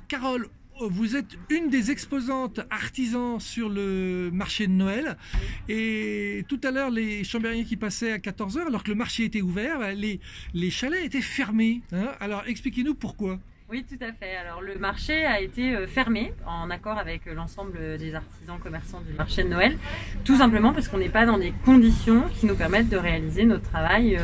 Carole, vous êtes une des exposantes artisans sur le marché de Noël. Et tout à l'heure, les chambériens qui passaient à 14 h, alors que le marché était ouvert, les chalets étaient fermés. Hein. Alors, expliquez-nous pourquoi. Oui, tout à fait. Alors, le marché a été fermé en accord avec l'ensemble des artisans commerçants du marché de Noël, tout simplement parce qu'on n'est pas dans des conditions qui nous permettent de réaliser notre travail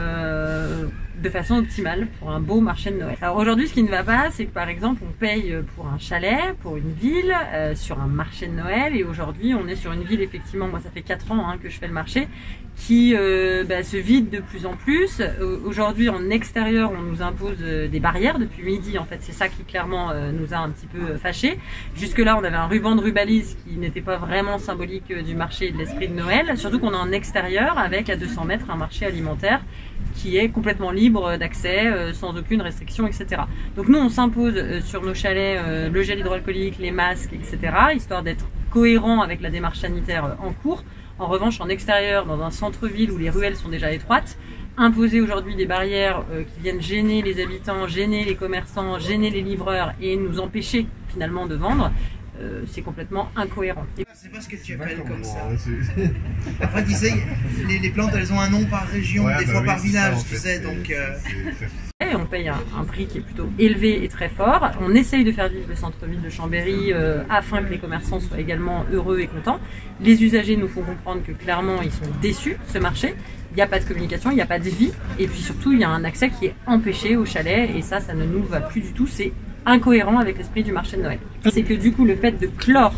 de façon optimale pour un beau marché de Noël. Alors aujourd'hui, ce qui ne va pas, c'est que par exemple, on paye pour un chalet, pour une ville, sur un marché de Noël, et aujourd'hui, on est sur une ville, effectivement, moi ça fait 4 ans que je fais le marché, qui se vide de plus en plus. Aujourd'hui, en extérieur, on nous impose des barrières depuis midi. En fait, c'est ça qui clairement nous a un petit peu fâchés. Jusque-là, on avait un ruban de rubalise qui n'était pas vraiment symbolique du marché et de l'esprit de Noël. Surtout qu'on est en extérieur avec à 200 mètres un marché alimentaire qui est complètement libre d'accès, sans aucune restriction, etc. Donc nous, on s'impose sur nos chalets le gel hydroalcoolique, les masques, etc., histoire d'être cohérent avec la démarche sanitaire en cours. En revanche, en extérieur, dans un centre-ville où les ruelles sont déjà étroites, imposer aujourd'hui des barrières qui viennent gêner les habitants, gêner les commerçants, gêner les livreurs et nous empêcher finalement de vendre, c'est complètement incohérent. C'est pas ce que tu appelles comme ça. Après, tu sais, les plantes, elles ont un nom par région, des fois par village, tu sais, donc... Et on paye un prix qui est plutôt élevé et très fort. On essaye de faire vivre le centre-ville de Chambéry afin que les commerçants soient également heureux et contents. Les usagers nous font comprendre que clairement, ils sont déçus de ce marché. Il n'y a pas de communication, il n'y a pas de vie. Et puis surtout, il y a un accès qui est empêché au chalet. Et ça ne nous va plus du tout. C'est incohérent avec l'esprit du marché de Noël. C'est que du coup, le fait de clore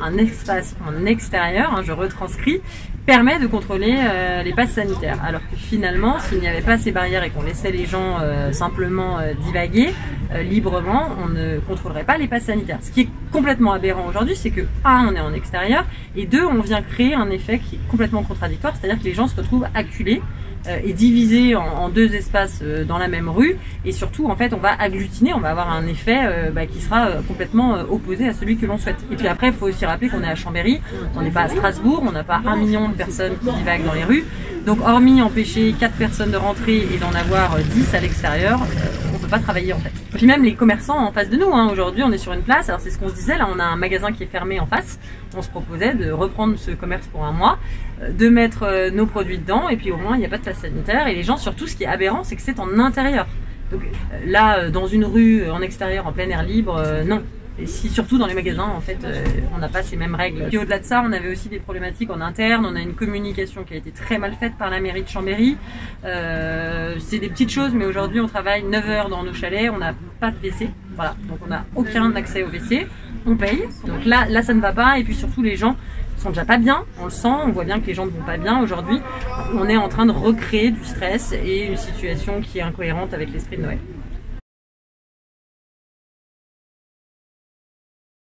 un espace en extérieur, je retranscris, permet de contrôler les passes sanitaires. Alors que finalement, s'il n'y avait pas ces barrières et qu'on laissait les gens simplement divaguer librement, on ne contrôlerait pas les passes sanitaires. Ce qui est complètement aberrant aujourd'hui, c'est que on est en extérieur, et 2, on vient créer un effet qui est complètement contradictoire, c'est-à-dire que les gens se retrouvent acculés et divisés en 2 espaces dans la même rue, et surtout en fait on va agglutiner, on va avoir un effet qui sera complètement opposé à celui que l'on souhaite. Et puis après, il faut aussi rappeler qu'on est à Chambéry, on n'est pas à Strasbourg, on n'a pas 1 million de personnes qui divaguent dans les rues, donc hormis empêcher 4 personnes de rentrer et d'en avoir 10 à l'extérieur, on peut pas travailler en fait. Puis même les commerçants en face de nous, aujourd'hui on est sur une place, alors c'est ce qu'on se disait, là on a un magasin qui est fermé en face, on se proposait de reprendre ce commerce pour 1 mois, de mettre nos produits dedans, et puis au moins il n'y a pas de passe sanitaire, et les gens, surtout ce qui est aberrant, c'est que c'est en intérieur. Donc là, dans une rue, en extérieur, en plein air libre, non. Et si, surtout dans les magasins, en fait, on n'a pas ces mêmes règles. Puis au-delà de ça, on avait aussi des problématiques en interne. On a une communication qui a été très mal faite par la mairie de Chambéry. C'est des petites choses, mais aujourd'hui, on travaille 9 heures dans nos chalets. On n'a pas de WC. Voilà. Donc on n'a aucun accès au WC. On paye. Donc là, ça ne va pas. Et puis surtout, les gens sont déjà pas bien. On le sent. On voit bien que les gens ne vont pas bien aujourd'hui. On est en train de recréer du stress et une situation qui est incohérente avec l'esprit de Noël.